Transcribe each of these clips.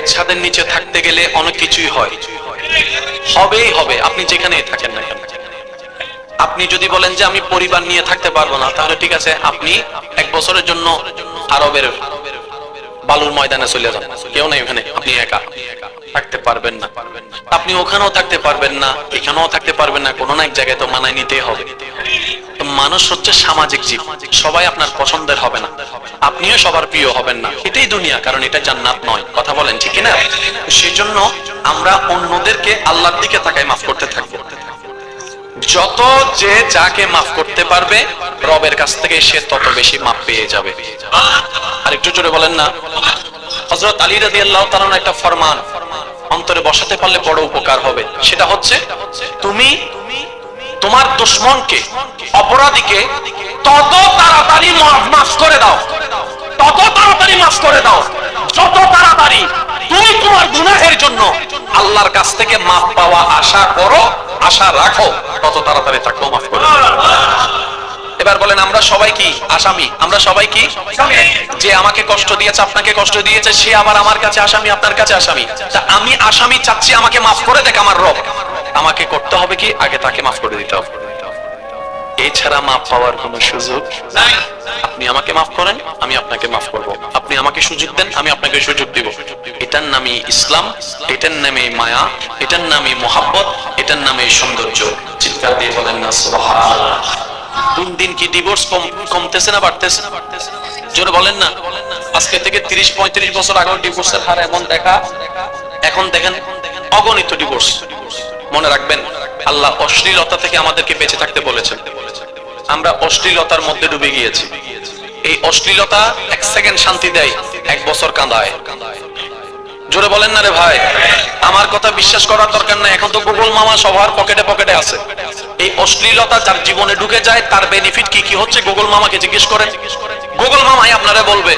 এক ছাদের নিচে থাকতে গেলে অনেক কিছুই হয়, হবেই হবে, আপনি যেখানেই থাকেন না কেন। আপনি যদি বলেন যে আমি পরিবার নিয়ে থাকতে পারবো না, তাহলে ঠিক আছে, আপনি 1 বছরের জন্য আরবের বালুর ময়দানে চলে যান, কেউ নেই ওখানে, আপনি একা থাকতে পারবেন না। আপনি ওখানেও থাকতে পারবেন না, এখানেও থাকতে পারবেন না, কোনো না এক জায়গায় তো মানায় নিতেই হবে। তো মানুষ হচ্ছে সামাজিক জীব, সবাই আপনার পছন্দের হবে না, আপনিও সবার প্রিয় হবেন না, এটাই দুনিয়া, কারণ এটা জান্নাত নয়। কথা বলেন ঠিক না? সেই জন্য আমরা অন্যদেরকে আল্লাহর দিকে তাকায় মাফ করতে থাকবো। যত যে যাকে মাফ করতে পারবে রবের কাছ থেকে সে তত বেশি মাফ পেয়ে যাবে। আর একটু জোরে বলেন না। হযরত আলী রাদিয়াল্লাহু তাআলা একটা ফরমান অন্তরে বসাতে পারলে বড় উপকার হবে, সেটা হচ্ছে তুমি তোমার দুশমনকে, অপরাধীকে তত তাড়াতাড়ি মাফ করে দাও, তত তাড়াতাড়ি মাফ করে দাও, যত তাড়াতাড়ি তুমি তোমার গুনাহের জন্য আল্লাহর কাছ থেকে মাফ পাওয়া আশা করো, আশা রাখো, তত তাড়াতাড়ি তাকে মাফ করে দাও। এবার বলেন, আমরা সবাই কি আসামি? আমরা সবাই কি? যে আমাকে কষ্ট দিয়েছে, আপনাকে কষ্ট দিয়েছে, সে আবার আমার কাছে আসামি, আপনার কাছে আসামি। তা আমি আসামি চাচ্ছি, আমাকে মাফ করে দেখ আমার রব। আমাকে করতে হবে কি? আগে তাকে মাফ করে দিতে হবে, এছাড়া মাফ পাওয়ার কোনো সুযোগ নাই। আপনি আমাকে মাফ করেন, আমি আপনাকে মাফ করব। আপনি আমাকে সুযোগ দেন, আমি আপনাকে সুযোগ দিব। এটার নামই ইসলাম, এটার নামে মায়া, এটার নামে মোহাব্বত, এটার নামে সৌন্দর্য। চিৎকার দিয়ে বলেন না সুবহানাল্লাহ। দিন দিন কি ডিভোর্স কমতেছে না বাড়তেছে? জোরে বলেন না। আজকে থেকে 30-35 বছর আগে ডিভোর্সের হার এমন দেখা, এখন দেখেন অগণিত ডিভোর্স। মনে রাখবেন, আল্লাহ অশ্লীলতা থেকে আমাদেরকে বেঁচে থাকতে বলেছেন। আমরা অশ্লীলতার মধ্যে ডুবে গিয়েছি। এই অশ্লীলতা 1 সেকেন্ড শান্তি দেয়, 1 বছর কাঁদায়। জোরে বলেন না রে ভাই। আমার কথা বিশ্বাস করার দরকার নাই, এখন তো গুগল মামা সবার পকেটে পকেটে আছে। এই অশ্লীলতা যার জীবনে ঢুকে যায়, তার বেনিফিট কি কি হচ্ছে গুগল মামাকে জিজ্ঞেস করেন। গুগল মামাই আপনারা বলবে।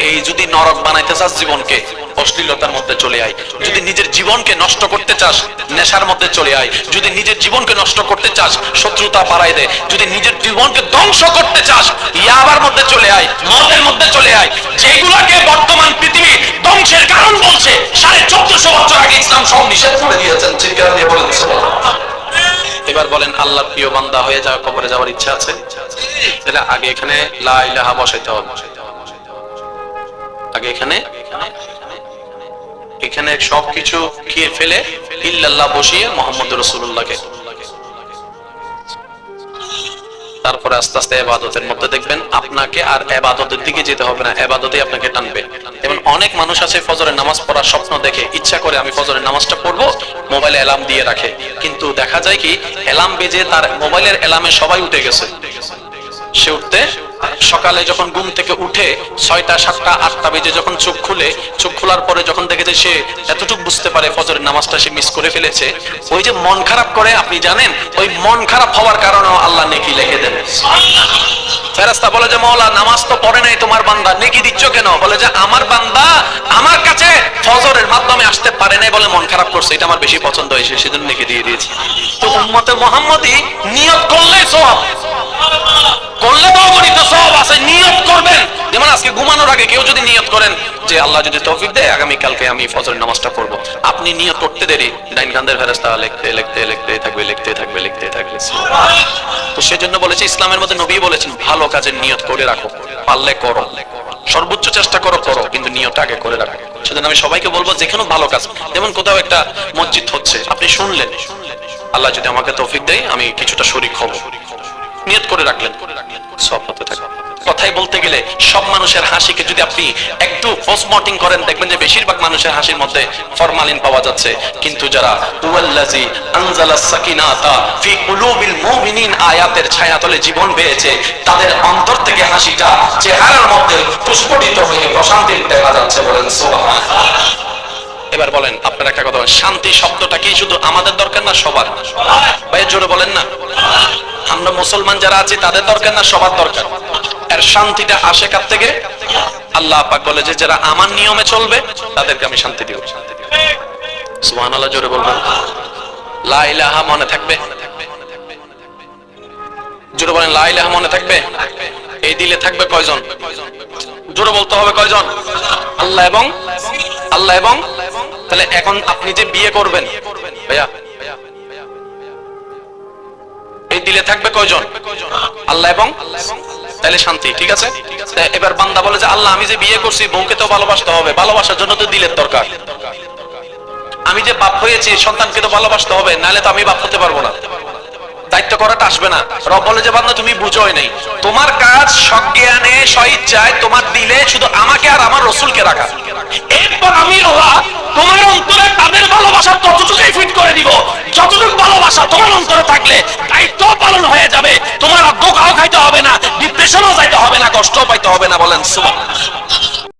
এই যদি নরক বানাইতে চাস জীবনকে, অশ্লীলতার মধ্যে চলে আয়। যদি নিজের জীবনকে নষ্ট করতে চাস, নেশার মধ্যে চলে আয়। যদি নিজের জীবনকে নষ্ট করতে চাস, শত্রুতা বাড়াই দে। যদি নিজের জীবনকে ধ্বংস করতে চাস, ইয়াবার মধ্যে চলে আয়, মদের মধ্যে চলে আয়। যেগুলোকে বর্তমান পৃথিবী ধ্বংসের কারণ বলছে, 1450 বছর আগে ইসলাম সব নিষেধ করে দিয়েছেন। চিৎকার দিয়ে বলেন সুবহানাল্লাহ। এবার বলেন, আল্লাহর প্রিয় বান্দা হয়ে যাওয়া, কবরে যাওয়ার ইচ্ছা আছে? তাহলে আগে এখানে লা ইলাহা বসাইতে হবে। আগে এখানে সবকিছু খেয়ে ফেলে ইল্লাল্লাহ বসিয়ে মুহাম্মদুর রাসূলুল্লাহকে, তারপরে আস্তে আস্তে ইবাদতের মধ্যে দেখবেন আপনাকে আর ইবাদতের দিকে যেতে হবে না, ইবাদতই আপনাকে টানবে। যেমন অনেক মানুষ আছে ফজরের নামাজ পড়ার স্বপ্ন দেখে, ইচ্ছা করে আমি ফজরের নামাজটা পড়বো, মোবাইলে অ্যালার্ম দিয়ে রাখে। কিন্তু দেখা যায় কি, অ্যালার্ম বেজে তার মোবাইলের অ্যালার্মে সবাই উঠে গেছে। সে উঠতে সকালে যখন ঘুম থেকে উঠে 6টা 7টা 8টা বেজে যখন চোখ খোলার পরে যখন দেখেছে, সে এতটুকু বুঝতে পারে ফজরের নামাজটা সে মিস করে ফেলেছে। ওই যে মন খারাপ করে, আপনি জানেন ওই মন খারাপ হওয়ার কারণেও আল্লাহ নেকি লিখে দেন। ফেরেশতা বলে যে মাওলা, নামাজ তো পড়ে নাই তোমার বান্দা, নেকি দিচ্ছ কেন? বলে যে আমার বান্দা আমার কাছে ফজরের মাধ্যমে আসতে পারে নাই বলে মন খারাপ করছে, এটা আমার বেশি পছন্দ হয়েছে, সেজন্য নেকি দিয়ে দিয়েছি। তো উম্মতে মুহাম্মদী নিয়ত করলেই সওয়াব, করলে তো অগণিত সওয়াব আছে। নিয়ত করবেন, যেমন আজকে ঘুমানোর আগে কেউ যদি নিয়ত করেন যে আল্লাহ যদি তৌফিক দেয় আগামী কালকে আমি ফজরের নামাজটা পড়বো, আপনি নিয়ত করতে দেরি, ডাইন কাঁধের ফেরেশতা লিখতে থাকবে। তো সেজন্য বলেছে, ইসলামের মধ্যে নবী বলেছেন ভালো কাজের নিয়ত করে রাখো, পারলে করো, সর্বোচ্চ চেষ্টা করো, কিন্তু নিয়তটা আগে করে রাখো। সেজন্য আমি সবাইকে বলবো, যেখানে ভালো কাজ, যেমন কোথাও একটা মসজিদ হচ্ছে, আপনি শুনলেন আল্লাহ যদি আমাকে তৌফিক দেয় আমি কিছুটা শরীক হব, নিয়ত করে রাখলেন, সব হতে থাকে। কথাই বলতে গেলে সব মানুষের হাসিকে যদি আপনি একটু পোস্টমর্টিং করেন, দেখবেন যে বেশিরভাগ মানুষের হাসির মধ্যে ফরমালিন পাওয়া যাচ্ছে। কিন্তু যারা হুয়াল্লাযী আনজালাস সাকিনাতা ফি কুলুবিল মুমিনিন আয়াতের ছায়াতলে জীবন পেয়েছে, তাদের অন্তর থেকে হাসিটা চেহারার মধ্যে প্রস্ফুটিত হয়ে প্রশান্তির দেখা যাচ্ছে। বলেন সুবহানাল্লাহ। এবার বলেন, আপনারা একটা কথা বলেন, শান্তি শব্দটা কি শুধু আমাদের দরকার না সবার? ভাই জোরে বলেন না। আমরা মুসলমান যারা আছি তাদের দরকার না সবার দরকার? আর শান্তিটা আসে কার থেকে? আল্লাহ পাক বলে যে যারা আমার নিয়মে চলবে তাদেরকে আমি শান্তি দিব। সুবহানাল্লাহ, জোরে বলবেন। লা ইলাহা মনে থাকবে? জোরে বলেন, লা ইলাহা মনে থাকবে? এই দিলে থাকবে কয়জন? জোরে বলতে হবে কয়জন? আল্লাহ এবং তাহলে এখন আপনি যে বিয়ে করবেন ভাইয়া, এই দিলে থাকবে কয়জন? আল্লাহ এবং তাহলে শান্তি, ঠিক আছে। এবার বান্দা বলে যে আল্লাহ আমি যে বিয়ে করছি বউকে তো ভালোবাসতে হবে, ভালোবাসার জন্য তো দিলের দরকার। আমি যে বাপ হয়েছি সন্তানকে তো ভালোবাসতে হবে, নাহলে তো আমি বাপ হতে পারবো না, দায়িত্ব করাটা আসবে না। রব বলে যে বান্দা তুমি বুঝোই নাই, তোমার কাজ সজ্ঞানে স্বইচ্ছায় তোমার দিলে শুধু আমাকে আর আমার রসুলকে রাখা। এরপর আমি আল্লাহ তোমার অন্তরে তাদের